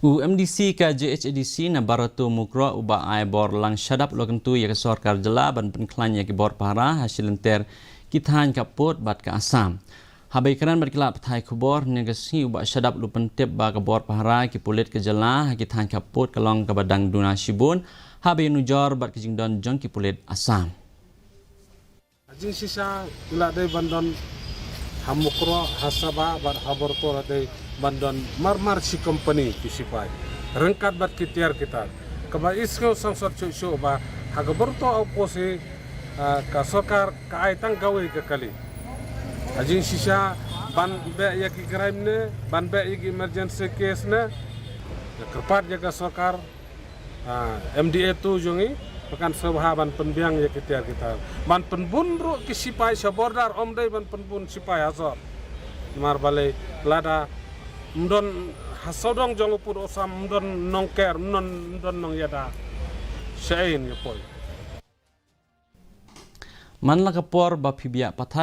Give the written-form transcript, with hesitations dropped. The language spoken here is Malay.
UMDC ka JHADC na barato mukro uba ay bor lang syadap lokentu ya ke sorkar jela ban penklan ya ke bor pahara hasil enter kithan kapot bat ke Asam. Habai kanan berkelap thai kubor negasi uba syadap lu pentep ba ke bor pahara ki pulit ke jela kithan kapot ke long ke badang duna shibun habai nujor bat ke jingdon jong ki pulit Asam. Ajin sisa ila dai bandon hamukro hasaba bar haborto dai bandon marmar si company kisipai rengkat bat kitiar kita kaba isko sangsot cu ba hagaborto au posi ka sokar ka aitang gawe ke kali ajin sisa ban be ya ki crime ne ban be ki emergency case ne kerpat jaga sokar MDA tu jongi pekan sabha ban penbiang ya kitiar kita ban penbunru kisipai sabordar omdai ban penbun sipai azor mar balai lada mdon hasodong jong upur osam mdon nongker mdon nong yada sein ya poi Man la kapor ba phibia pathar